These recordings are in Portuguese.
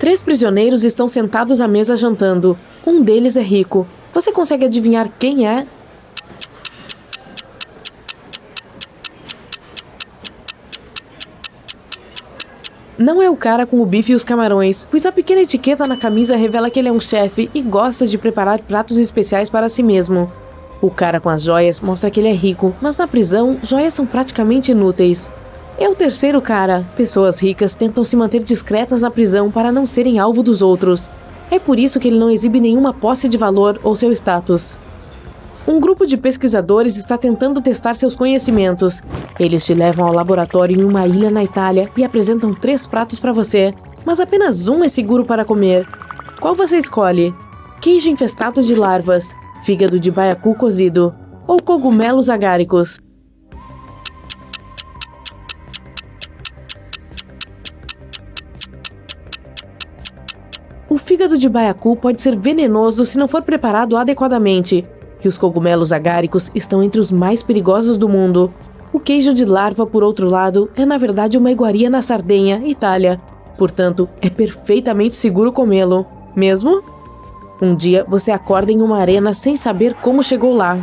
3 prisioneiros estão sentados à mesa jantando. Um deles é rico. Você consegue adivinhar quem é? Não é o cara com o bife e os camarões, pois a pequena etiqueta na camisa revela que ele é um chefe e gosta de preparar pratos especiais para si mesmo. O cara com as joias mostra que ele é rico, mas na prisão, joias são praticamente inúteis. É o terceiro cara. Pessoas ricas tentam se manter discretas na prisão para não serem alvo dos outros. É por isso que ele não exibe nenhuma posse de valor ou seu status. Um grupo de pesquisadores está tentando testar seus conhecimentos. Eles te levam ao laboratório em uma ilha na Itália e apresentam 3 pratos para você, mas apenas um é seguro para comer. Qual você escolhe? Queijo infestado de larvas, fígado de baiacu cozido ou cogumelos agáricos? O fígado de baiacu pode ser venenoso se não for preparado adequadamente, e os cogumelos agáricos estão entre os mais perigosos do mundo. O queijo de larva, por outro lado, é na verdade uma iguaria na Sardenha, Itália. Portanto, é perfeitamente seguro comê-lo. Mesmo? Um dia, você acorda em uma arena sem saber como chegou lá.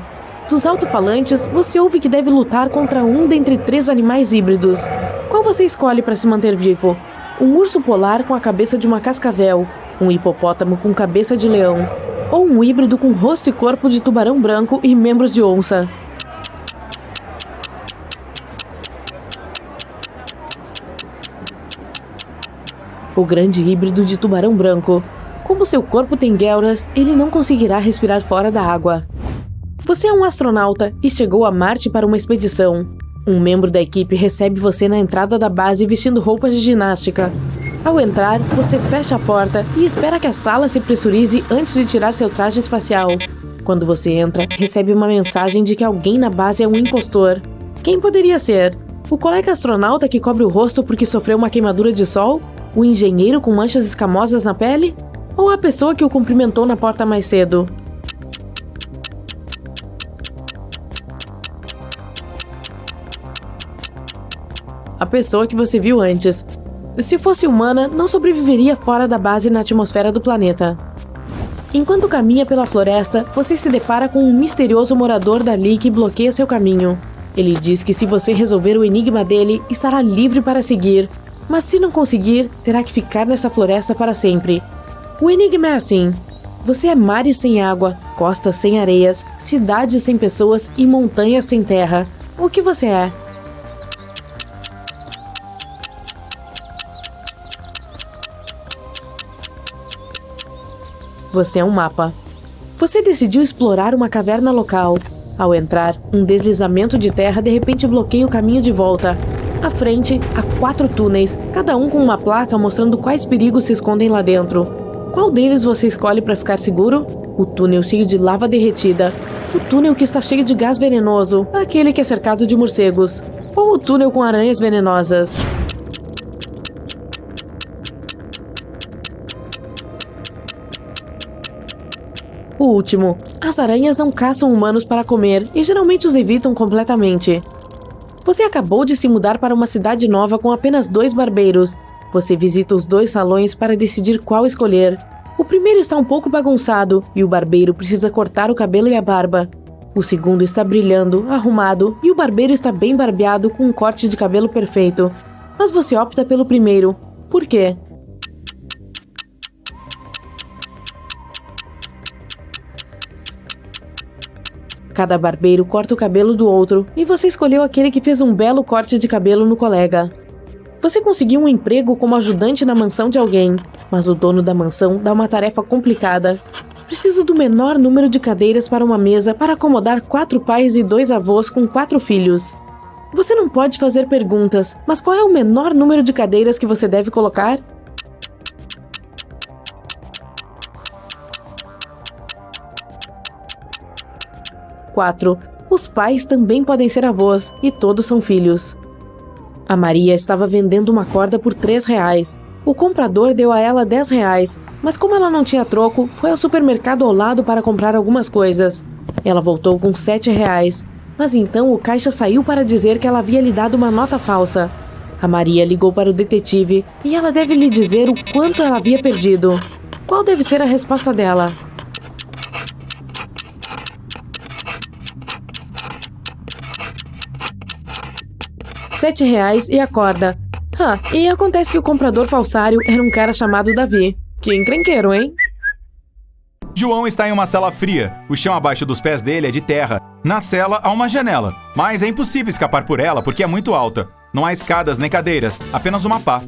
Dos alto-falantes, você ouve que deve lutar contra um dentre 3 animais híbridos. Qual você escolhe para se manter vivo? Um urso polar com a cabeça de uma cascavel, um hipopótamo com cabeça de leão, ou um híbrido com rosto e corpo de tubarão branco e membros de onça? O grande híbrido de tubarão branco. Como seu corpo tem guelras, ele não conseguirá respirar fora da água. Você é um astronauta e chegou a Marte para uma expedição. Um membro da equipe recebe você na entrada da base vestindo roupas de ginástica. Ao entrar, você fecha a porta e espera que a sala se pressurize antes de tirar seu traje espacial. Quando você entra, recebe uma mensagem de que alguém na base é um impostor. Quem poderia ser? O colega astronauta que cobre o rosto porque sofreu uma queimadura de sol? O engenheiro com manchas escamosas na pele? Ou a pessoa que o cumprimentou na porta mais cedo? A pessoa que você viu antes. Se fosse humana, não sobreviveria fora da base na atmosfera do planeta. Enquanto caminha pela floresta, você se depara com um misterioso morador dali que bloqueia seu caminho. Ele diz que se você resolver o enigma dele, estará livre para seguir, mas se não conseguir, terá que ficar nessa floresta para sempre. O enigma é assim: você é mares sem água, costas sem areias, cidades sem pessoas e montanhas sem terra. O que você é? Você é um mapa. Você decidiu explorar uma caverna local. Ao entrar, um deslizamento de terra de repente bloqueia o caminho de volta. À frente, há 4 túneis, cada um com uma placa mostrando quais perigos se escondem lá dentro. Qual deles você escolhe para ficar seguro? O túnel cheio de lava derretida. O túnel que está cheio de gás venenoso, aquele que é cercado de morcegos. Ou o túnel com aranhas venenosas. O último. As aranhas não caçam humanos para comer e geralmente os evitam completamente. Você acabou de se mudar para uma cidade nova com apenas 2 barbeiros. Você visita os 2 salões para decidir qual escolher. O primeiro está um pouco bagunçado e o barbeiro precisa cortar o cabelo e a barba. O segundo está brilhando, arrumado e o barbeiro está bem barbeado com um corte de cabelo perfeito. Mas você opta pelo primeiro. Por quê? Cada barbeiro corta o cabelo do outro e você escolheu aquele que fez um belo corte de cabelo no colega. Você conseguiu um emprego como ajudante na mansão de alguém, mas o dono da mansão dá uma tarefa complicada. Preciso do menor número de cadeiras para uma mesa para acomodar 4 pais e 2 avós com 4 filhos. Você não pode fazer perguntas, mas qual é o menor número de cadeiras que você deve colocar? Quatro. Os pais também podem ser avós e todos são filhos. A Maria estava vendendo uma corda por R$3. O comprador deu a ela R$10, mas como ela não tinha troco, foi ao supermercado ao lado para comprar algumas coisas. Ela voltou com R$7, mas então o caixa saiu para dizer que ela havia lhe dado uma nota falsa. A Maria ligou para o detetive e ela deve lhe dizer o quanto ela havia perdido. Qual deve ser a resposta dela? R$ 7 e acorda. E acontece que o comprador falsário era um cara chamado Davi. Que encrenqueiro, hein? João está em uma cela fria. O chão abaixo dos pés dele é de terra. Na cela há uma janela, mas é impossível escapar por ela porque é muito alta. Não há escadas nem cadeiras, apenas uma pá.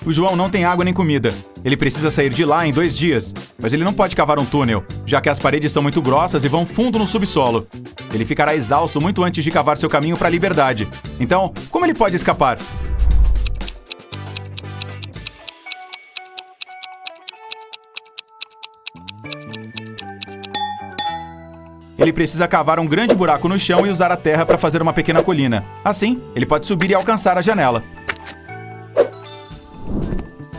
O João não tem água nem comida. Ele precisa sair de lá em 2 dias, mas ele não pode cavar um túnel, já que as paredes são muito grossas e vão fundo no subsolo. Ele ficará exausto muito antes de cavar seu caminho para a liberdade. Então, como ele pode escapar? Ele precisa cavar um grande buraco no chão e usar a terra para fazer uma pequena colina. Assim, ele pode subir e alcançar a janela.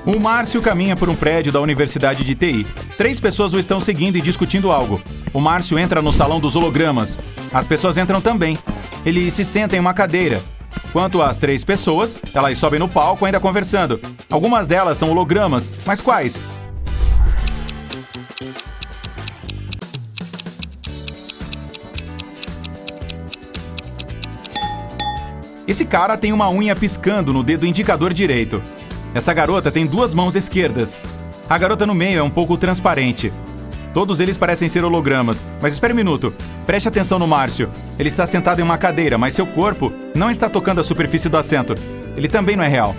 O Márcio caminha por um prédio da Universidade de TI. 3 pessoas o estão seguindo e discutindo algo. O Márcio entra no salão dos hologramas. As pessoas entram também. Ele se senta em uma cadeira. Quanto às 3 pessoas, elas sobem no palco ainda conversando. Algumas delas são hologramas, mas quais? Esse cara tem uma unha piscando no dedo indicador direito. Essa garota tem 2 mãos esquerdas. A garota no meio é um pouco transparente. Todos eles parecem ser hologramas. Mas espere um minuto. Preste atenção no Márcio. Ele está sentado em uma cadeira, mas seu corpo não está tocando a superfície do assento. Ele também não é real.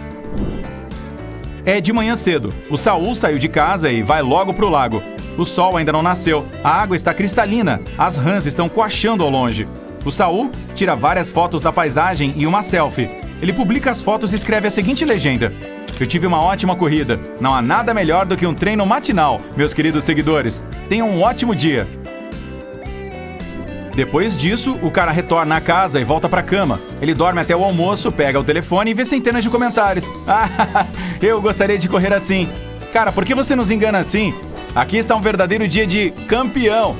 É de manhã cedo. O Saul saiu de casa e vai logo pro lago. O sol ainda não nasceu. A água está cristalina. As rãs estão coachando ao longe. O Saul tira várias fotos da paisagem e uma selfie. Ele publica as fotos e escreve a seguinte legenda: Eu tive uma ótima corrida. Não há nada melhor do que um treino matinal, meus queridos seguidores. Tenham um ótimo dia. Depois disso, o cara retorna à casa e volta pra cama. Ele dorme até o almoço, pega o telefone e vê centenas de comentários. Eu gostaria de correr assim. Cara, por que você nos engana assim? Aqui está um verdadeiro dia de campeão.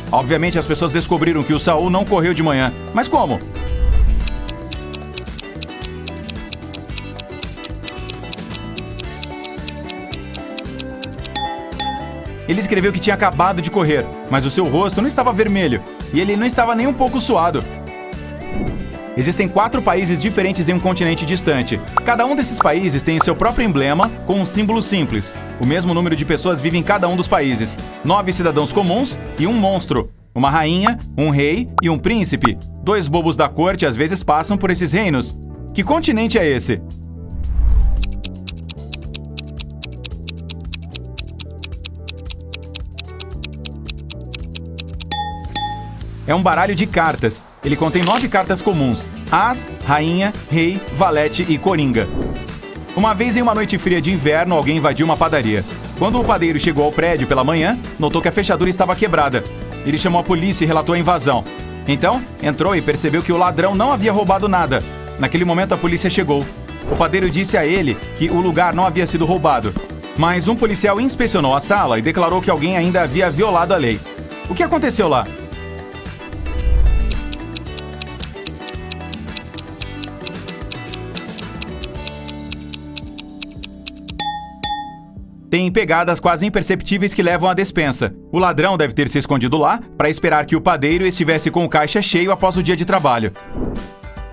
Obviamente as pessoas descobriram que o Saul não correu de manhã. Mas como? Ele escreveu que tinha acabado de correr, mas o seu rosto não estava vermelho e ele não estava nem um pouco suado. Existem 4 países diferentes em um continente distante. Cada um desses países tem seu próprio emblema com um símbolo simples. O mesmo número de pessoas vive em cada um dos países. 9 cidadãos comuns e um monstro. Uma rainha, um rei e um príncipe. 2 bobos da corte às vezes passam por esses reinos. Que continente é esse? É um baralho de cartas. Ele contém 9 cartas comuns: As, Rainha, Rei, Valete e Coringa. Uma vez em uma noite fria de inverno, alguém invadiu uma padaria. Quando o padeiro chegou ao prédio pela manhã, notou que a fechadura estava quebrada. Ele chamou a polícia e relatou a invasão. Então, entrou e percebeu que o ladrão não havia roubado nada. Naquele momento, a polícia chegou. O padeiro disse a ele que o lugar não havia sido roubado. Mas um policial inspecionou a sala e declarou que alguém ainda havia violado a lei. O que aconteceu lá? Tem pegadas quase imperceptíveis que levam à despensa. O ladrão deve ter se escondido lá para esperar que o padeiro estivesse com o caixa cheio após o dia de trabalho.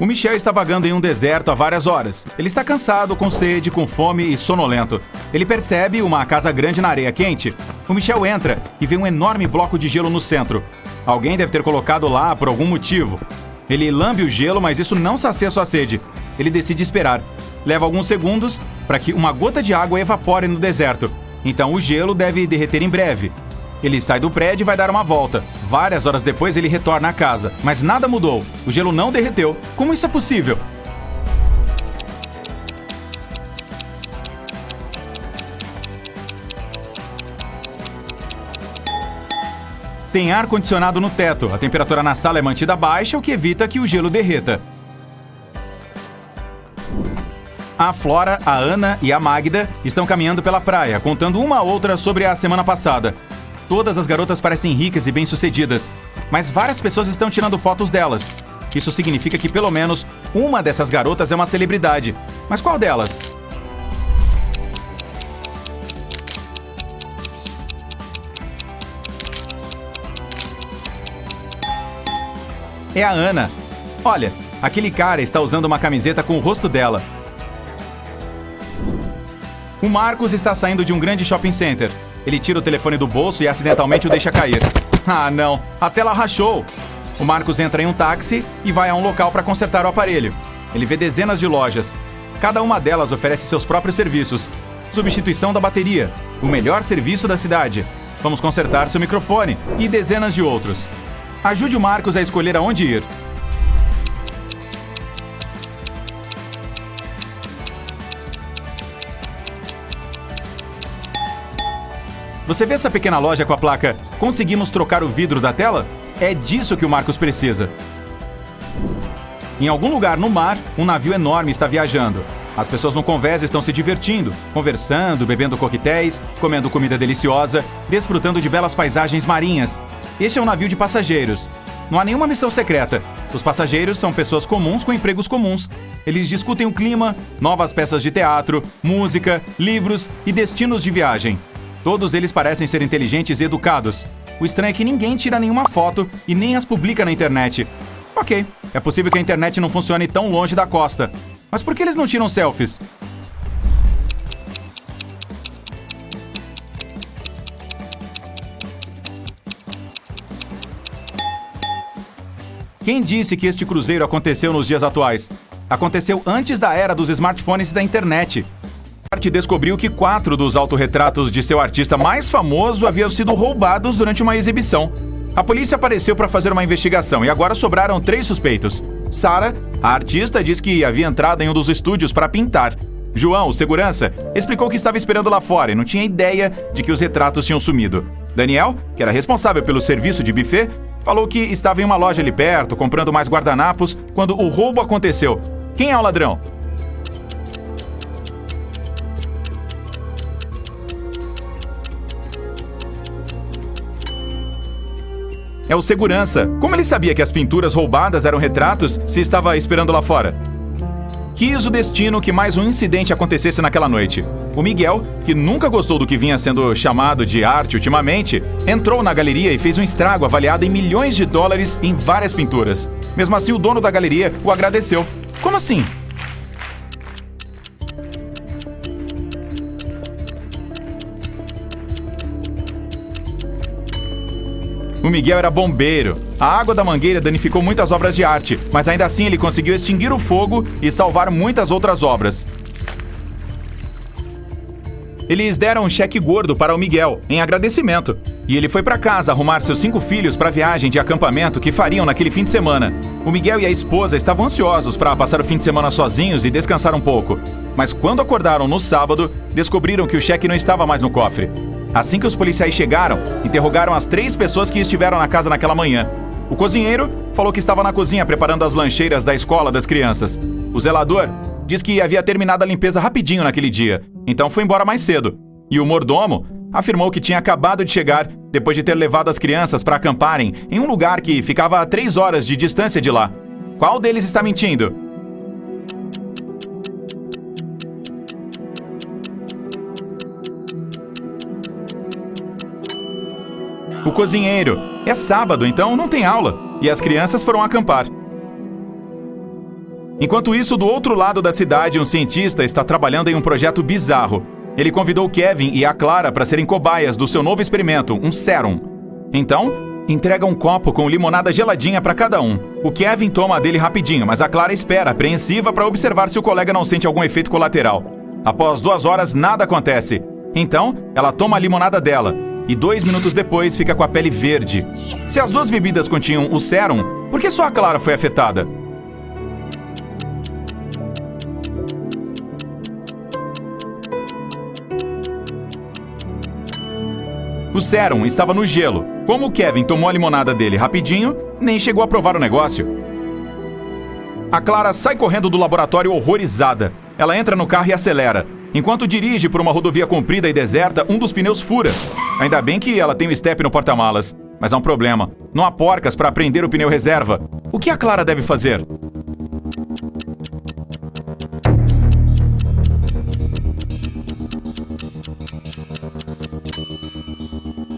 O Michel está vagando em um deserto há várias horas. Ele está cansado, com sede, com fome e sonolento. Ele percebe uma casa grande na areia quente. O Michel entra e vê um enorme bloco de gelo no centro. Alguém deve ter colocado lá por algum motivo. Ele lambe o gelo, mas isso não sacia sua sede. Ele decide esperar. Leva alguns segundos para que uma gota de água evapore no deserto. Então o gelo deve derreter em breve. Ele sai do prédio e vai dar uma volta. Várias horas depois ele retorna à casa, mas nada mudou. O gelo não derreteu. Como isso é possível? Tem ar-condicionado no teto. A temperatura na sala é mantida baixa, o que evita que o gelo derreta. A Flora, a Ana e a Magda estão caminhando pela praia, contando uma a outra sobre a semana passada. Todas as garotas parecem ricas e bem-sucedidas, mas várias pessoas estão tirando fotos delas. Isso significa que pelo menos uma dessas garotas é uma celebridade. Mas qual delas? É a Ana. Olha, aquele cara está usando uma camiseta com o rosto dela. O Marcos está saindo de um grande shopping center. Ele tira o telefone do bolso e acidentalmente o deixa cair. Ah, não. A tela rachou. O Marcos entra em um táxi e vai a um local para consertar o aparelho. Ele vê dezenas de lojas. Cada uma delas oferece seus próprios serviços. Substituição da bateria. O melhor serviço da cidade. Vamos consertar seu microfone. E dezenas de outros. Ajude o Marcos a escolher aonde ir. Você vê essa pequena loja com a placa "Conseguimos trocar o vidro da tela"? É disso que o Marcos precisa. Em algum lugar no mar, um navio enorme está viajando. As pessoas no convés estão se divertindo, conversando, bebendo coquetéis, comendo comida deliciosa, desfrutando de belas paisagens marinhas. Este é um navio de passageiros. Não há nenhuma missão secreta. Os passageiros são pessoas comuns com empregos comuns. Eles discutem o clima, novas peças de teatro, música, livros e destinos de viagem. Todos eles parecem ser inteligentes e educados. O estranho é que ninguém tira nenhuma foto e nem as publica na internet. Ok, é possível que a internet não funcione tão longe da costa. Mas por que eles não tiram selfies? Quem disse que este cruzeiro aconteceu nos dias atuais? Aconteceu antes da era dos smartphones e da internet. Arte descobriu que 4 dos autorretratos de seu artista mais famoso haviam sido roubados durante uma exibição. A polícia apareceu para fazer uma investigação e agora sobraram 3 suspeitos. Sarah, a artista, diz que havia entrado em um dos estúdios para pintar. João, o segurança, explicou que estava esperando lá fora e não tinha ideia de que os retratos tinham sumido. Daniel, que era responsável pelo serviço de buffet, falou que estava em uma loja ali perto, comprando mais guardanapos, quando o roubo aconteceu. Quem é o ladrão? É o segurança. Como ele sabia que as pinturas roubadas eram retratos se estava esperando lá fora? Quis o destino que mais um incidente acontecesse naquela noite. O Miguel, que nunca gostou do que vinha sendo chamado de arte ultimamente, entrou na galeria e fez um estrago avaliado em milhões de dólares em várias pinturas. Mesmo assim, o dono da galeria o agradeceu. Como assim? O Miguel era bombeiro. A água da mangueira danificou muitas obras de arte, mas ainda assim ele conseguiu extinguir o fogo e salvar muitas outras obras. Eles deram um cheque gordo para o Miguel, em agradecimento. E ele foi para casa arrumar seus 5 filhos para a viagem de acampamento que fariam naquele fim de semana. O Miguel e a esposa estavam ansiosos para passar o fim de semana sozinhos e descansar um pouco. Mas quando acordaram no sábado, descobriram que o cheque não estava mais no cofre. Assim que os policiais chegaram, interrogaram as 3 pessoas que estiveram na casa naquela manhã. O cozinheiro falou que estava na cozinha preparando as lancheiras da escola das crianças. O zelador diz que havia terminado a limpeza rapidinho naquele dia, então foi embora mais cedo. E o mordomo afirmou que tinha acabado de chegar depois de ter levado as crianças para acamparem em um lugar que ficava a 3 horas de distância de lá. Qual deles está mentindo? O cozinheiro. É sábado, então não tem aula. E as crianças foram acampar. Enquanto isso, do outro lado da cidade, um cientista está trabalhando em um projeto bizarro. Ele convidou Kevin e a Clara para serem cobaias do seu novo experimento, um sérum. Então, entrega um copo com limonada geladinha para cada um. O Kevin toma a dele rapidinho, mas a Clara espera, apreensiva, para observar se o colega não sente algum efeito colateral. Após 2 horas, nada acontece. Então, ela toma a limonada dela. E 2 minutos depois fica com a pele verde. Se as 2 bebidas continham o sérum, por que só a Clara foi afetada? O sérum estava no gelo. Como o Kevin tomou a limonada dele rapidinho, nem chegou a provar o negócio. A Clara sai correndo do laboratório horrorizada. Ela entra no carro e acelera. Enquanto dirige por uma rodovia comprida e deserta, um dos pneus fura. Ainda bem que ela tem o step no porta-malas. Mas há um problema. Não há porcas para prender o pneu reserva. O que a Clara deve fazer?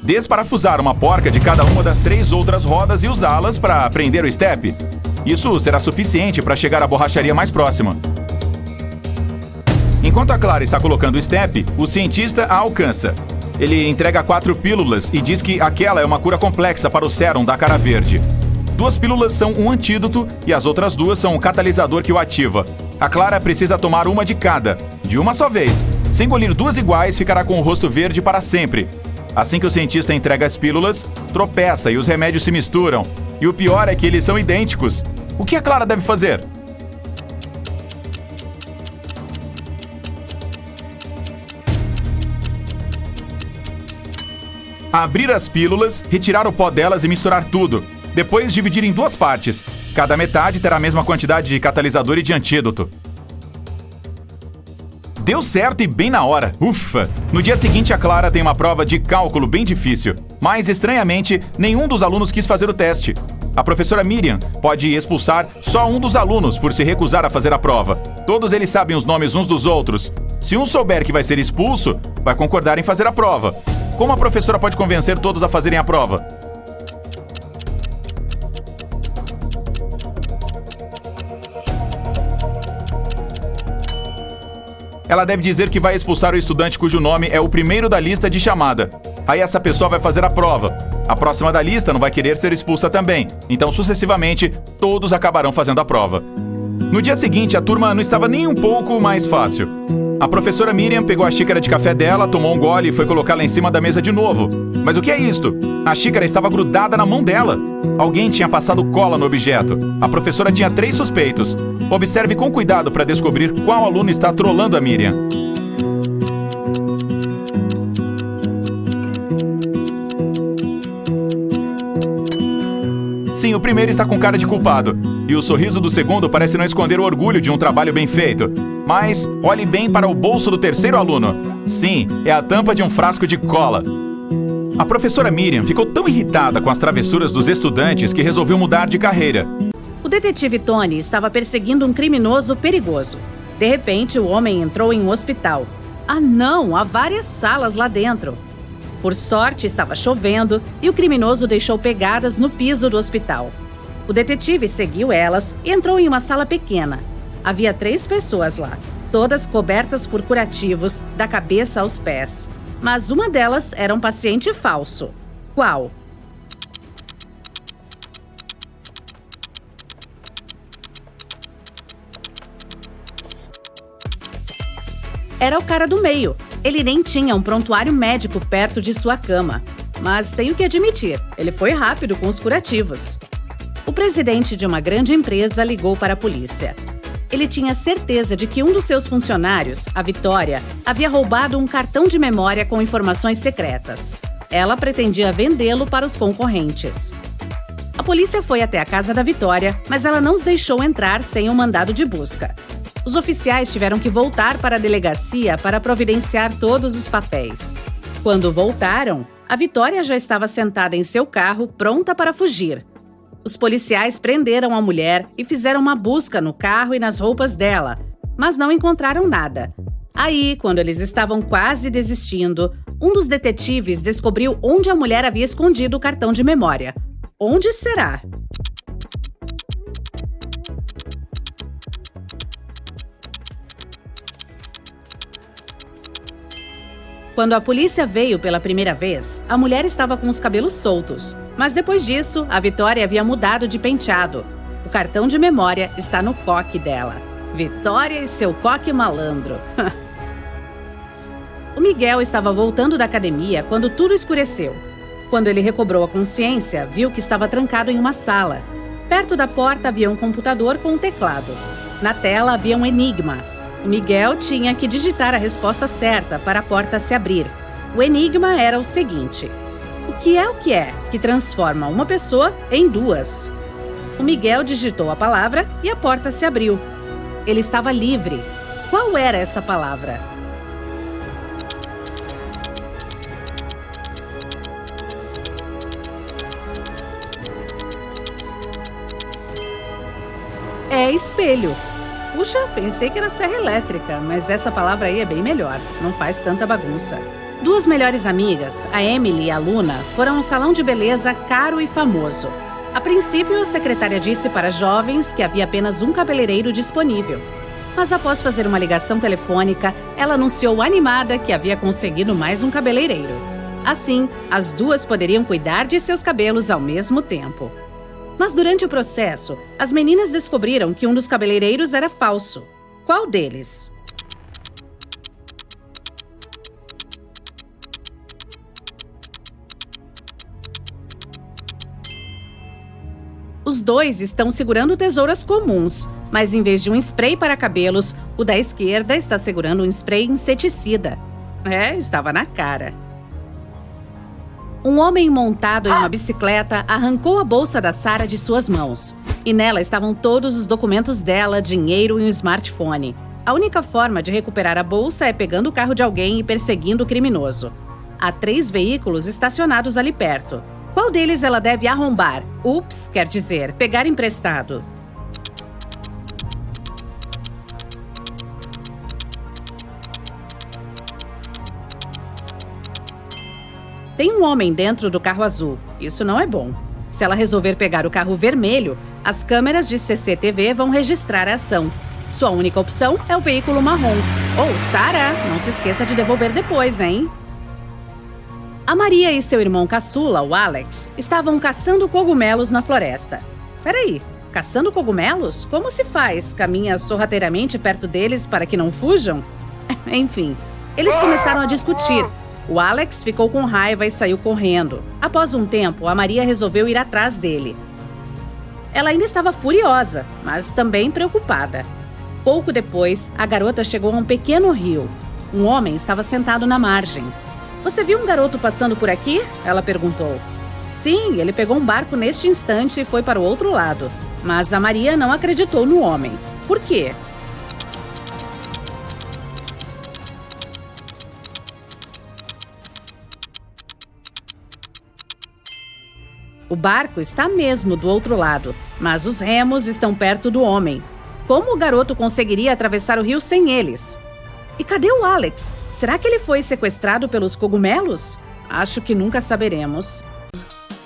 Desparafusar uma porca de cada uma das 3 outras rodas e usá-las para prender o estepe. Isso será suficiente para chegar à borracharia mais próxima. Enquanto a Clara está colocando o estepe, o cientista a alcança. Ele entrega 4 pílulas e diz que aquela é uma cura complexa para o sérum da cara verde. 2 pílulas são um antídoto e as outras 2 são o catalisador que o ativa. A Clara precisa tomar uma de cada, de uma só vez. Se engolir 2 iguais, ficará com o rosto verde para sempre. Assim que o cientista entrega as pílulas, tropeça e os remédios se misturam. E o pior é que eles são idênticos. O que a Clara deve fazer? Abrir as pílulas, retirar o pó delas e misturar tudo. Depois dividir em 2 partes. Cada metade terá a mesma quantidade de catalisador e de antídoto. Deu certo e bem na hora. Ufa! No dia seguinte, a Clara tem uma prova de cálculo bem difícil. Mas, estranhamente, nenhum dos alunos quis fazer o teste. A professora Miriam pode expulsar só um dos alunos por se recusar a fazer a prova. Todos eles sabem os nomes uns dos outros. Se um souber que vai ser expulso, vai concordar em fazer a prova. Como a professora pode convencer todos a fazerem a prova? Ela deve dizer que vai expulsar o estudante cujo nome é o primeiro da lista de chamada. Aí essa pessoa vai fazer a prova. A próxima da lista não vai querer ser expulsa também. Então, sucessivamente, todos acabarão fazendo a prova. No dia seguinte, a turma não estava nem um pouco mais fácil. A professora Miriam pegou a xícara de café dela, tomou um gole e foi colocá-la em cima da mesa de novo. Mas o que é isto? A xícara estava grudada na mão dela. Alguém tinha passado cola no objeto. A professora tinha 3 suspeitos. Observe com cuidado para descobrir qual aluno está trolando a Miriam. Sim, o primeiro está com cara de culpado. E o sorriso do segundo parece não esconder o orgulho de um trabalho bem feito. Mas olhe bem para o bolso do terceiro aluno. Sim, é a tampa de um frasco de cola. A professora Miriam ficou tão irritada com as travessuras dos estudantes que resolveu mudar de carreira. O detetive Tony estava perseguindo um criminoso perigoso. De repente, o homem entrou em um hospital. Ah não, há várias salas lá dentro. Por sorte, estava chovendo e o criminoso deixou pegadas no piso do hospital. O detetive seguiu elas e entrou em uma sala pequena. Havia 3 pessoas lá, todas cobertas por curativos, da cabeça aos pés. Mas uma delas era um paciente falso. Qual? Era o cara do meio. Ele nem tinha um prontuário médico perto de sua cama. Mas tenho que admitir, ele foi rápido com os curativos. O presidente de uma grande empresa ligou para a polícia. Ele tinha certeza de que um dos seus funcionários, a Vitória, havia roubado um cartão de memória com informações secretas. Ela pretendia vendê-lo para os concorrentes. A polícia foi até a casa da Vitória, mas ela não os deixou entrar sem um mandado de busca. Os oficiais tiveram que voltar para a delegacia para providenciar todos os papéis. Quando voltaram, a Vitória já estava sentada em seu carro, pronta para fugir. Os policiais prenderam a mulher e fizeram uma busca no carro e nas roupas dela, mas não encontraram nada. Aí, quando eles estavam quase desistindo, um dos detetives descobriu onde a mulher havia escondido o cartão de memória. Onde será? Quando a polícia veio pela primeira vez, a mulher estava com os cabelos soltos. Mas depois disso, a Vitória havia mudado de penteado. O cartão de memória está no coque dela. Vitória e seu coque malandro. O Miguel estava voltando da academia quando tudo escureceu. Quando ele recobrou a consciência, viu que estava trancado em uma sala. Perto da porta havia um computador com um teclado. Na tela havia um enigma. O Miguel tinha que digitar a resposta certa para a porta se abrir. O enigma era o seguinte: o que é que transforma uma pessoa em 2? O Miguel digitou a palavra e a porta se abriu. Ele estava livre. Qual era essa palavra? é espelho. Puxa, pensei que era serra elétrica, mas essa palavra aí é bem melhor, não faz tanta bagunça. Duas melhores amigas, a Emily e a Luna, foram a um salão de beleza caro e famoso. A princípio, a secretária disse para as jovens que havia apenas um cabeleireiro disponível. Mas após fazer uma ligação telefônica, ela anunciou animada que havia conseguido mais um cabeleireiro. Assim, as duas poderiam cuidar de seus cabelos ao mesmo tempo. Mas durante o processo, as meninas descobriram que um dos cabeleireiros era falso. Qual deles? Os dois estão segurando tesouras comuns, mas em vez de um spray para cabelos, o da esquerda está segurando um spray inseticida. Estava na cara. Um homem montado em uma bicicleta arrancou a bolsa da Sarah de suas mãos. E nela estavam todos os documentos dela, dinheiro e um smartphone. A única forma de recuperar a bolsa é pegando o carro de alguém e perseguindo o criminoso. Há 3 veículos estacionados ali perto. Qual deles ela deve arrombar? Ups, quer dizer, pegar emprestado. Tem um homem dentro do carro azul. Isso não é bom. Se ela resolver pegar o carro vermelho, as câmeras de CCTV vão registrar a ação. Sua única opção é o veículo marrom. Sarah, não se esqueça de devolver depois, hein? A Maria e seu irmão caçula, o Alex, estavam caçando cogumelos na floresta. Peraí, caçando cogumelos? Como se faz? Caminha sorrateiramente perto deles para que não fujam? Enfim, eles começaram a discutir. O Alex ficou com raiva e saiu correndo. Após um tempo, a Maria resolveu ir atrás dele. Ela ainda estava furiosa, mas também preocupada. Pouco depois, a garota chegou a um pequeno rio. Um homem estava sentado na margem. "Você viu um garoto passando por aqui?" ela perguntou. Sim, ele pegou um barco neste instante e foi para o outro lado. Mas a Maria não acreditou no homem. Por quê? O barco está mesmo do outro lado, mas os remos estão perto do homem. Como o garoto conseguiria atravessar o rio sem eles? E cadê o Alex? Será que ele foi sequestrado pelos cogumelos? Acho que nunca saberemos.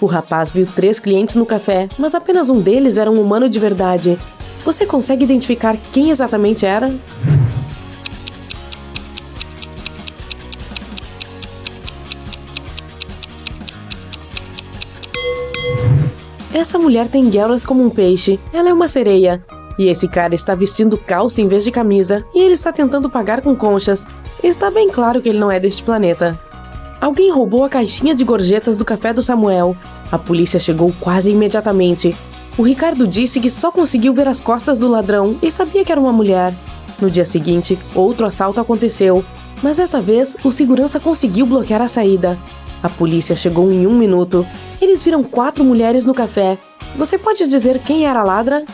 O rapaz viu 3 clientes no café, mas apenas um deles era um humano de verdade. Você consegue identificar quem exatamente era? Essa mulher tem guelas como um peixe. Ela é uma sereia. E esse cara está vestindo calça em vez de camisa, e ele está tentando pagar com conchas. Está bem claro que ele não é deste planeta. Alguém roubou a caixinha de gorjetas do café do Samuel. A polícia chegou quase imediatamente. O Ricardo disse que só conseguiu ver as costas do ladrão e sabia que era uma mulher. No dia seguinte, outro assalto aconteceu, mas dessa vez o segurança conseguiu bloquear a saída. A polícia chegou em 1 minuto. Eles viram 4 mulheres no café. Você pode dizer quem era a ladra?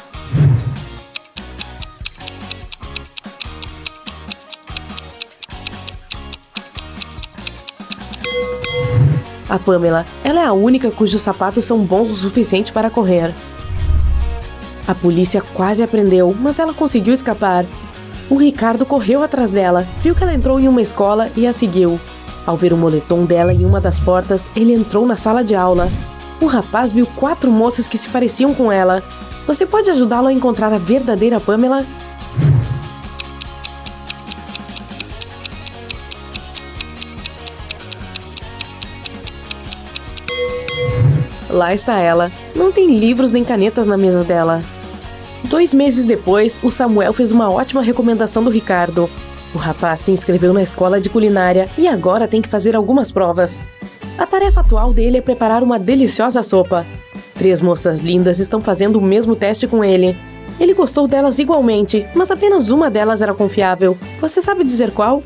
A Pamela. Ela é a única cujos sapatos são bons o suficiente para correr. A polícia quase a prendeu, mas ela conseguiu escapar. O Ricardo correu atrás dela, viu que ela entrou em uma escola e a seguiu. Ao ver o moletom dela em uma das portas, ele entrou na sala de aula. O rapaz viu 4 moças que se pareciam com ela. Você pode ajudá-lo a encontrar a verdadeira Pamela? Lá está ela. Não tem livros nem canetas na mesa dela. 2 meses depois, o Samuel fez uma ótima recomendação do Ricardo. O rapaz se inscreveu na escola de culinária e agora tem que fazer algumas provas. A tarefa atual dele é preparar uma deliciosa sopa. 3 moças lindas estão fazendo o mesmo teste com ele. Ele gostou delas igualmente, mas apenas uma delas era confiável. Você sabe dizer qual?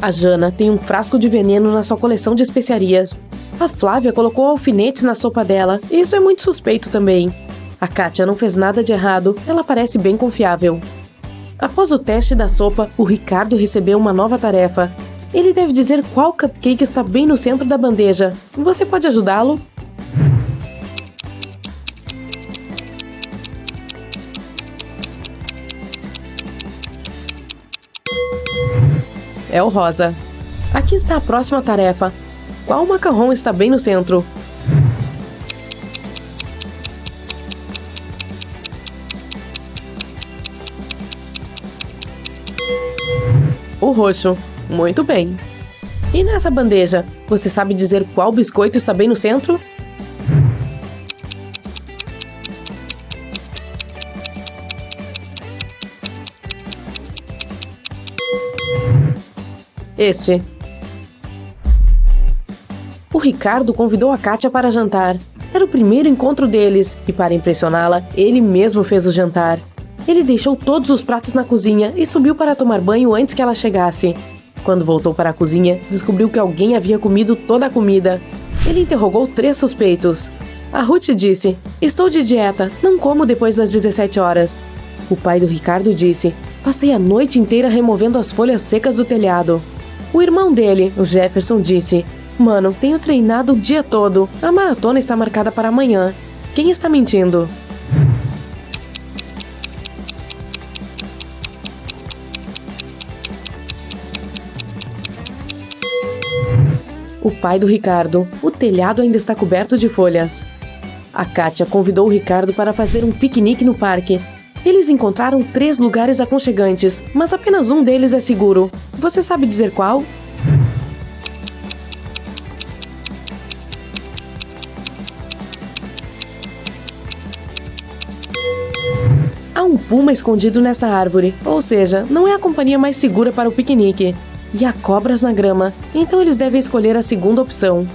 A Jana tem um frasco de veneno na sua coleção de especiarias. A Flávia colocou alfinetes na sopa dela, e isso é muito suspeito também. A Kátia não fez nada de errado, ela parece bem confiável. Após o teste da sopa, o Ricardo recebeu uma nova tarefa. Ele deve dizer qual cupcake está bem no centro da bandeja. Você pode ajudá-lo? É o rosa. Aqui está a próxima tarefa. Qual macarrão está bem no centro? O roxo. Muito bem. E nessa bandeja, você sabe dizer qual biscoito está bem no centro? Este. O Ricardo convidou a Kátia para jantar. Era o primeiro encontro deles e, para impressioná-la, ele mesmo fez o jantar. Ele deixou todos os pratos na cozinha e subiu para tomar banho antes que ela chegasse. Quando voltou para a cozinha, descobriu que alguém havia comido toda a comida. Ele interrogou 3 suspeitos. A Ruth disse: "Estou de dieta, não como depois das 17 horas. O pai do Ricardo disse: "Passei a noite inteira removendo as folhas secas do telhado." O irmão dele, o Jefferson, disse: "Mano, tenho treinado o dia todo. A maratona está marcada para amanhã. Quem está mentindo?" O pai do Ricardo. O telhado ainda está coberto de folhas. A Kátia convidou o Ricardo para fazer um piquenique no parque. Eles encontraram 3 lugares aconchegantes, mas apenas um deles é seguro. Você sabe dizer qual? Há um puma escondido nesta árvore, ou seja, não é a companhia mais segura para o piquenique. E há cobras na grama, então eles devem escolher a segunda opção.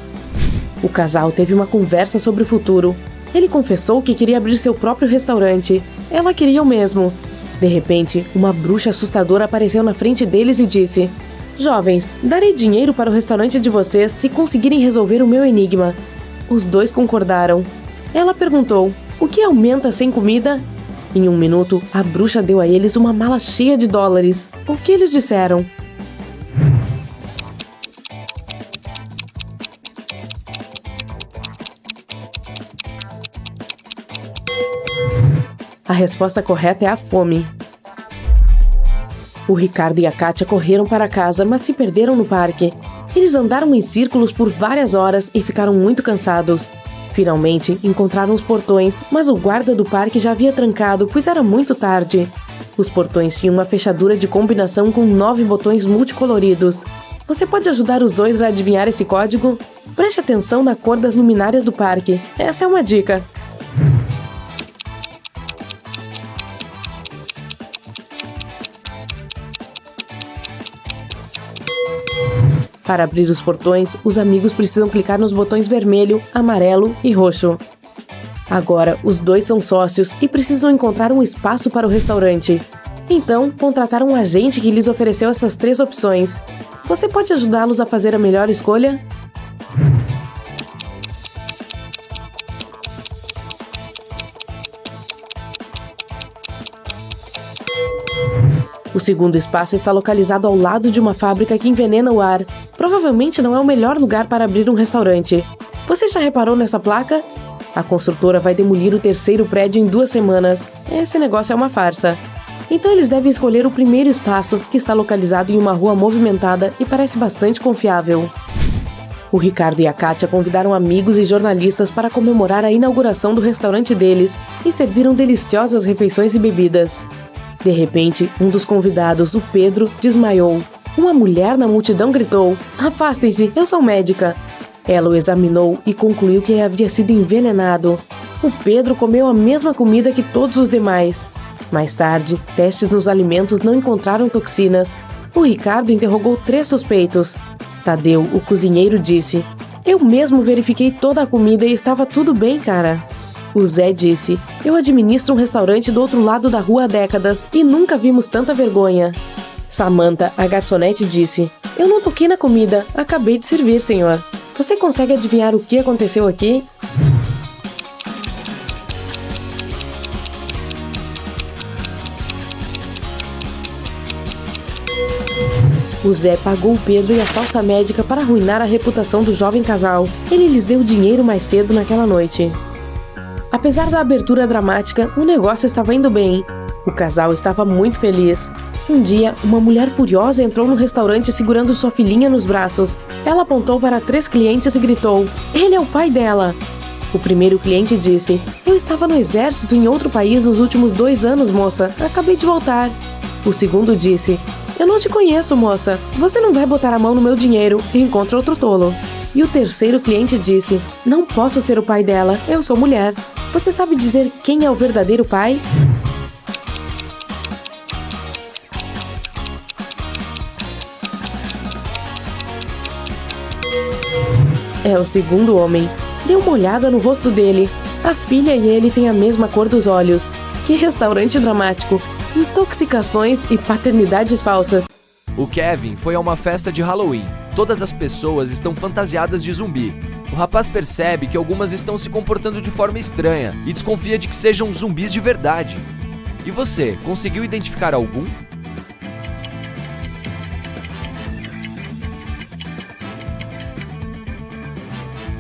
O casal teve uma conversa sobre o futuro. Ele confessou que queria abrir seu próprio restaurante. Ela queria o mesmo. De repente, uma bruxa assustadora apareceu na frente deles e disse: "Jovens, darei dinheiro para o restaurante de vocês se conseguirem resolver o meu enigma." Os 2 concordaram. Ela perguntou: "O que aumenta sem comida?" Em 1 minuto, a bruxa deu a eles uma mala cheia de dólares. O que eles disseram? A resposta correta é a fome. O Ricardo e a Kátia correram para casa, mas se perderam no parque. Eles andaram em círculos por várias horas e ficaram muito cansados. Finalmente, encontraram os portões, mas o guarda do parque já havia trancado, pois era muito tarde. Os portões tinham uma fechadura de combinação com 9 botões multicoloridos. Você pode ajudar os 2 a adivinhar esse código? Preste atenção na cor das luminárias do parque. Essa é uma dica. Para abrir os portões, os amigos precisam clicar nos botões vermelho, amarelo e roxo. Agora, os 2 são sócios e precisam encontrar um espaço para o restaurante. Então, contrataram um agente que lhes ofereceu essas 3 opções. Você pode ajudá-los a fazer a melhor escolha? O segundo espaço está localizado ao lado de uma fábrica que envenena o ar. Provavelmente não é o melhor lugar para abrir um restaurante. Você já reparou nessa placa? A construtora vai demolir o 3º prédio em 2 semanas. Esse negócio é uma farsa. Então eles devem escolher o primeiro espaço, que está localizado em uma rua movimentada e parece bastante confiável. O Ricardo e a Kátia convidaram amigos e jornalistas para comemorar a inauguração do restaurante deles e serviram deliciosas refeições e bebidas. De repente, um dos convidados, o Pedro, desmaiou. Uma mulher na multidão gritou: "Afastem-se, eu sou médica." Ela o examinou e concluiu que ele havia sido envenenado. O Pedro comeu a mesma comida que todos os demais. Mais tarde, testes nos alimentos não encontraram toxinas. O Ricardo interrogou 3 suspeitos. Tadeu, o cozinheiro, disse: "Eu mesmo verifiquei toda a comida e estava tudo bem, cara." O Zé disse: "Eu administro um restaurante do outro lado da rua há décadas e nunca vimos tanta vergonha." Samantha, a garçonete, disse: "Eu não toquei na comida, acabei de servir, senhor. Você consegue adivinhar o que aconteceu aqui?" O Zé pagou o Pedro e a falsa médica para arruinar a reputação do jovem casal. Ele lhes deu dinheiro mais cedo naquela noite. Apesar da abertura dramática, o negócio estava indo bem. O casal estava muito feliz. Um dia, uma mulher furiosa entrou no restaurante segurando sua filhinha nos braços. Ela apontou para 3 clientes e gritou: "Ele é o pai dela!" O primeiro cliente disse: "Eu estava no exército em outro país nos últimos 2 anos, moça. Acabei de voltar." O segundo disse: "Eu não te conheço, moça. Você não vai botar a mão no meu dinheiro e encontra outro tolo." E o terceiro cliente disse: "Não posso ser o pai dela. Eu sou mulher. Você sabe dizer quem é o verdadeiro pai?" É o segundo homem. Dê uma olhada no rosto dele. A filha e ele têm a mesma cor dos olhos. Que restaurante dramático. Intoxicações e paternidades falsas. O Kevin foi a uma festa de Halloween. Todas as pessoas estão fantasiadas de zumbi. O rapaz percebe que algumas estão se comportando de forma estranha e desconfia de que sejam zumbis de verdade. E você, conseguiu identificar algum?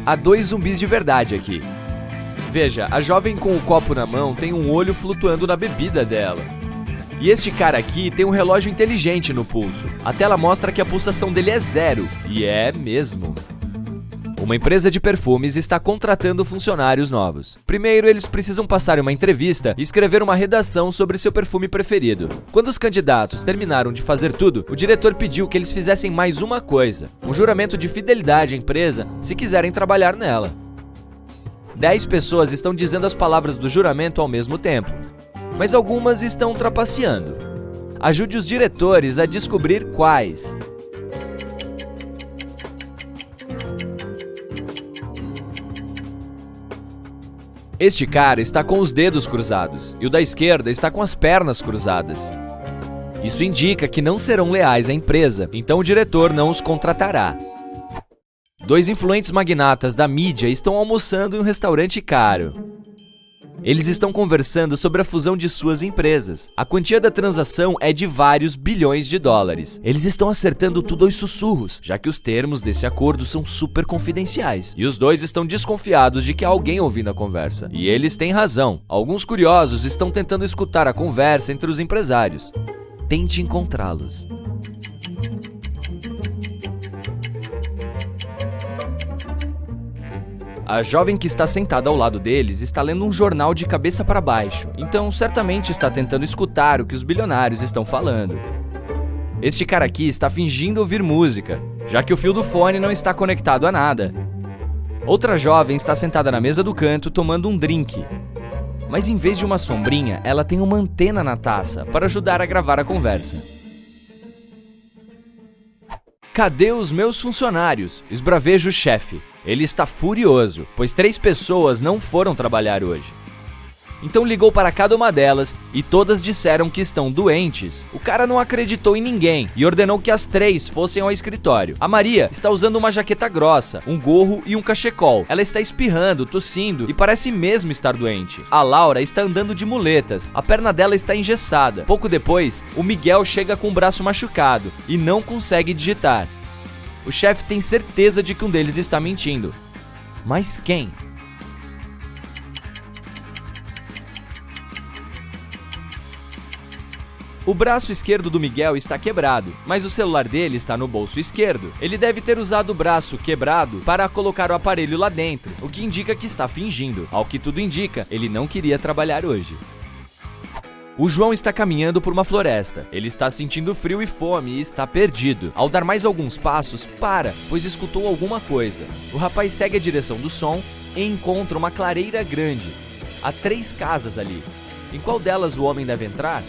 Há 2 zumbis de verdade aqui. Veja, a jovem com o copo na mão tem um olho flutuando na bebida dela. E este cara aqui tem um relógio inteligente no pulso. A tela mostra que a pulsação dele é 0. E é mesmo. Uma empresa de perfumes está contratando funcionários novos. Primeiro, eles precisam passar uma entrevista e escrever uma redação sobre seu perfume preferido. Quando os candidatos terminaram de fazer tudo, o diretor pediu que eles fizessem mais uma coisa: um juramento de fidelidade à empresa se quiserem trabalhar nela. 10 pessoas estão dizendo as palavras do juramento ao mesmo tempo, mas algumas estão trapaceando. Ajude os diretores a descobrir quais. Este cara está com os dedos cruzados e o da esquerda está com as pernas cruzadas. Isso indica que não serão leais à empresa, então o diretor não os contratará. 2 influentes magnatas da mídia estão almoçando em um restaurante caro. Eles estão conversando sobre a fusão de suas empresas. A quantia da transação é de vários bilhões de dólares. Eles estão acertando tudo aos sussurros, já que os termos desse acordo são super confidenciais. E os 2 estão desconfiados de que há alguém ouvindo a conversa. E eles têm razão. Alguns curiosos estão tentando escutar a conversa entre os empresários. Tente encontrá-los. A jovem que está sentada ao lado deles está lendo um jornal de cabeça para baixo, então certamente está tentando escutar o que os bilionários estão falando. Este cara aqui está fingindo ouvir música, já que o fio do fone não está conectado a nada. Outra jovem está sentada na mesa do canto tomando um drink. Mas em vez de uma sombrinha, ela tem uma antena na taça para ajudar a gravar a conversa. "Cadê os meus funcionários?" esbraveja o chefe. Ele está furioso, pois 3 pessoas não foram trabalhar hoje. Então ligou para cada uma delas e todas disseram que estão doentes. O cara não acreditou em ninguém e ordenou que as 3 fossem ao escritório. A Maria está usando uma jaqueta grossa, um gorro e um cachecol. Ela está espirrando, tossindo e parece mesmo estar doente. A Laura está andando de muletas. A perna dela está engessada. Pouco depois, o Miguel chega com o braço machucado e não consegue digitar. O chefe tem certeza de que um deles está mentindo. Mas quem? O braço esquerdo do Miguel está quebrado, mas o celular dele está no bolso esquerdo. Ele deve ter usado o braço quebrado para colocar o aparelho lá dentro, o que indica que está fingindo. Ao que tudo indica, ele não queria trabalhar hoje. O João está caminhando por uma floresta. Ele está sentindo frio e fome e está perdido. Ao dar mais alguns passos, para, pois escutou alguma coisa. O rapaz segue a direção do som e encontra uma clareira grande. Há 3 casas ali. Em qual delas o homem deve entrar?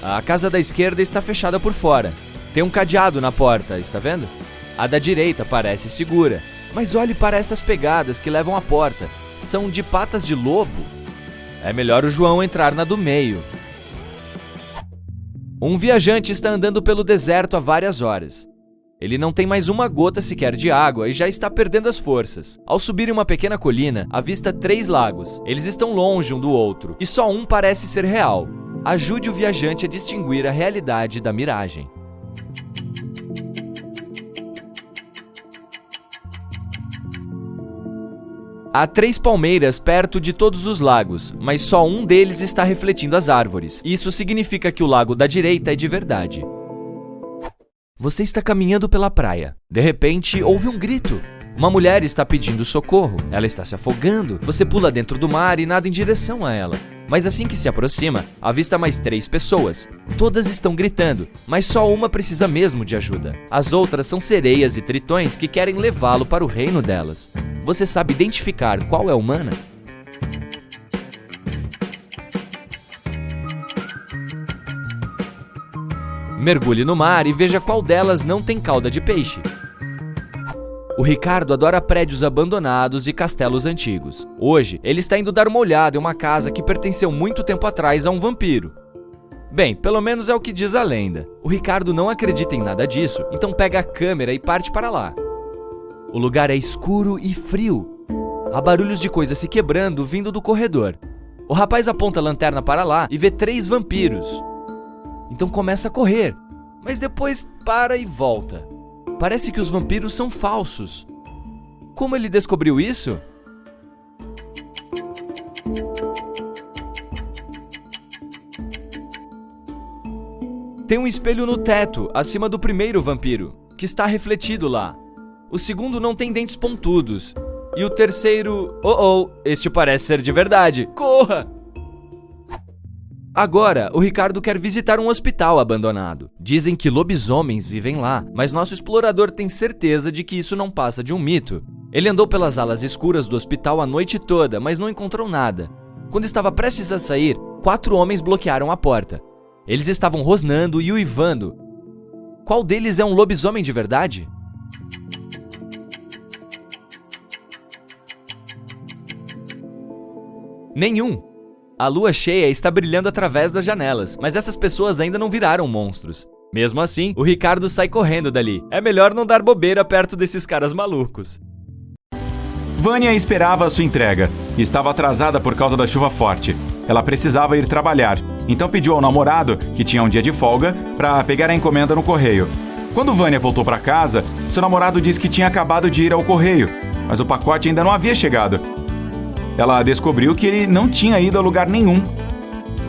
A casa da esquerda está fechada por fora. Tem um cadeado na porta, está vendo? A da direita parece segura. Mas olhe para essas pegadas que levam à porta. São de patas de lobo. É melhor o João entrar na do meio. Um viajante está andando pelo deserto há várias horas. Ele não tem mais uma gota sequer de água e já está perdendo as forças. Ao subir em uma pequena colina, avista 3 lagos. Eles estão longe um do outro, e só um parece ser real. Ajude o viajante a distinguir a realidade da miragem. Há 3 palmeiras perto de todos os lagos, mas só um deles está refletindo as árvores. Isso significa que o lago da direita é de verdade. Você está caminhando pela praia. De repente, ouve um grito. Uma mulher está pedindo socorro. Ela está se afogando. Você pula dentro do mar e nada em direção a ela. Mas assim que se aproxima, avista mais 3 pessoas. Todas estão gritando, mas só uma precisa mesmo de ajuda. As outras são sereias e tritões que querem levá-lo para o reino delas. Você sabe identificar qual é humana? Mergulhe no mar e veja qual delas não tem cauda de peixe. O Ricardo adora prédios abandonados e castelos antigos. Hoje, ele está indo dar uma olhada em uma casa que pertenceu muito tempo atrás a um vampiro. Bem, pelo menos é o que diz a lenda. O Ricardo não acredita em nada disso, então pega a câmera e parte para lá. O lugar é escuro e frio. Há barulhos de coisas se quebrando vindo do corredor. O rapaz aponta a lanterna para lá e vê 3 vampiros. Então começa a correr, mas depois para e volta. Parece que os vampiros são falsos. Como ele descobriu isso? Tem um espelho no teto, acima do primeiro vampiro, que está refletido lá. O segundo não tem dentes pontudos. E o terceiro... este parece ser de verdade. Corra! Agora, o Ricardo quer visitar um hospital abandonado. Dizem que lobisomens vivem lá, mas nosso explorador tem certeza de que isso não passa de um mito. Ele andou pelas alas escuras do hospital a noite toda, mas não encontrou nada. Quando estava prestes a sair, 4 homens bloquearam a porta. Eles estavam rosnando e uivando. Qual deles é um lobisomem de verdade? Nenhum. A lua cheia está brilhando através das janelas, mas essas pessoas ainda não viraram monstros. Mesmo assim, o Ricardo sai correndo dali. É melhor não dar bobeira perto desses caras malucos. Vânia esperava a sua entrega e estava atrasada por causa da chuva forte. Ela precisava ir trabalhar, então pediu ao namorado, que tinha um dia de folga, para pegar a encomenda no correio. Quando Vânia voltou para casa, seu namorado disse que tinha acabado de ir ao correio, mas o pacote ainda não havia chegado. Ela descobriu que ele não tinha ido a lugar nenhum.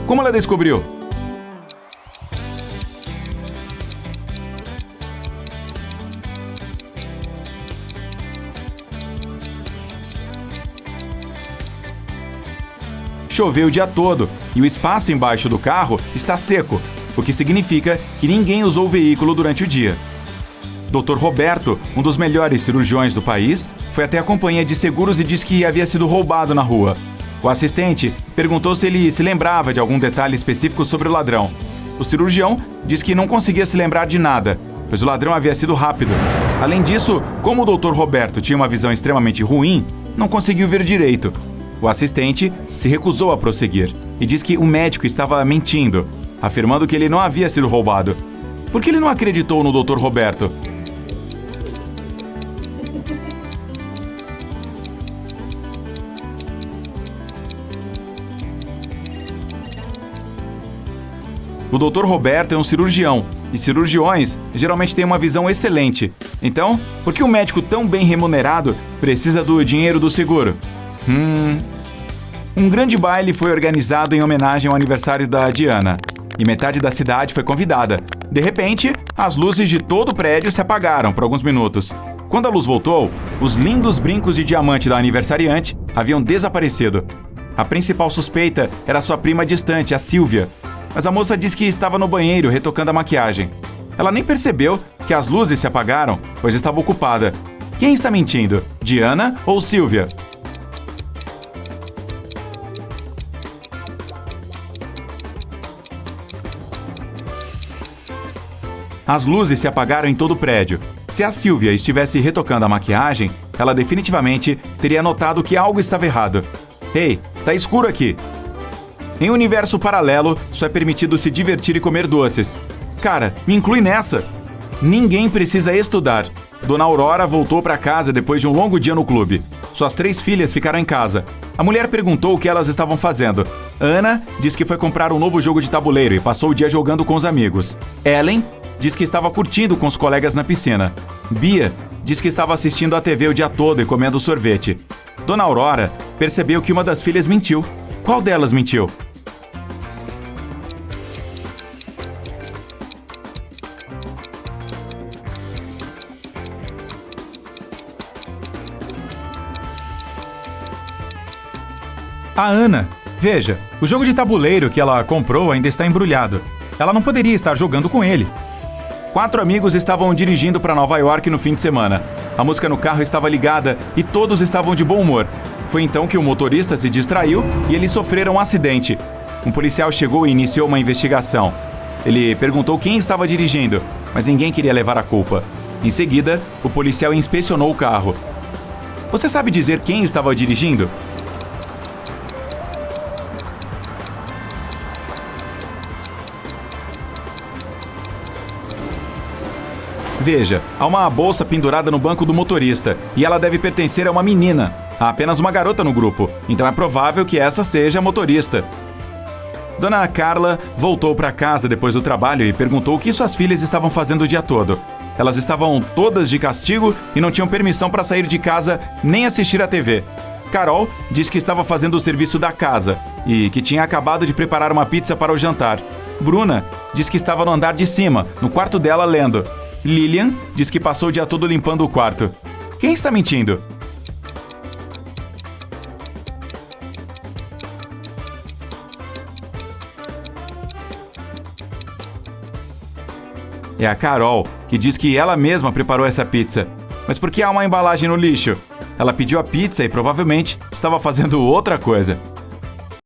Como ela descobriu? Choveu o dia todo e o espaço embaixo do carro está seco, o que significa que ninguém usou o veículo durante o dia. Dr. Roberto, um dos melhores cirurgiões do país, foi até a companhia de seguros e disse que havia sido roubado na rua. O assistente perguntou se ele se lembrava de algum detalhe específico sobre o ladrão. O cirurgião disse que não conseguia se lembrar de nada, pois o ladrão havia sido rápido. Além disso, como o Dr. Roberto tinha uma visão extremamente ruim, não conseguiu ver direito. O assistente se recusou a prosseguir e disse que o médico estava mentindo, afirmando que ele não havia sido roubado. Por que ele não acreditou no Dr. Roberto? O Dr. Roberto é um cirurgião, e cirurgiões geralmente têm uma visão excelente. Então, por que um médico tão bem remunerado precisa do dinheiro do seguro? Um grande baile foi organizado em homenagem ao aniversário da Diana, e metade da cidade foi convidada. De repente, as luzes de todo o prédio se apagaram por alguns minutos. Quando a luz voltou, os lindos brincos de diamante da aniversariante haviam desaparecido. A principal suspeita era sua prima distante, a Silvia. Mas a moça disse que estava no banheiro retocando a maquiagem. Ela nem percebeu que as luzes se apagaram, pois estava ocupada. Quem está mentindo? Diana ou Silvia? As luzes se apagaram em todo o prédio. Se a Silvia estivesse retocando a maquiagem, ela definitivamente teria notado que algo estava errado. Ei, está escuro aqui! Em um universo paralelo, só é permitido se divertir e comer doces. Cara, me inclui nessa! Ninguém precisa estudar. Dona Aurora voltou para casa depois de um longo dia no clube. Suas 3 filhas ficaram em casa. A mulher perguntou o que elas estavam fazendo. Ana disse que foi comprar um novo jogo de tabuleiro e passou o dia jogando com os amigos. Ellen disse que estava curtindo com os colegas na piscina. Bia disse que estava assistindo à TV o dia todo e comendo sorvete. Dona Aurora percebeu que uma das filhas mentiu. Qual delas mentiu? A Ana. Veja, o jogo de tabuleiro que ela comprou ainda está embrulhado. Ela não poderia estar jogando com ele. 4 amigos estavam dirigindo para Nova York no fim de semana. A música no carro estava ligada e todos estavam de bom humor. Foi então que o motorista se distraiu e eles sofreram um acidente. Um policial chegou e iniciou uma investigação. Ele perguntou quem estava dirigindo, mas ninguém queria levar a culpa. Em seguida, o policial inspecionou o carro. Você sabe dizer quem estava dirigindo? Veja, há uma bolsa pendurada no banco do motorista e ela deve pertencer a uma menina. Há apenas uma garota no grupo, então é provável que essa seja a motorista. Dona Carla voltou para casa depois do trabalho e perguntou o que suas filhas estavam fazendo o dia todo. Elas estavam todas de castigo e não tinham permissão para sair de casa nem assistir à TV. Carol disse que estava fazendo o serviço da casa e que tinha acabado de preparar uma pizza para o jantar. Bruna disse que estava no andar de cima, no quarto dela, lendo. Lilian diz que passou o dia todo limpando o quarto. Quem está mentindo? É a Carol, que diz que ela mesma preparou essa pizza. Mas por que há uma embalagem no lixo? Ela pediu a pizza e provavelmente estava fazendo outra coisa.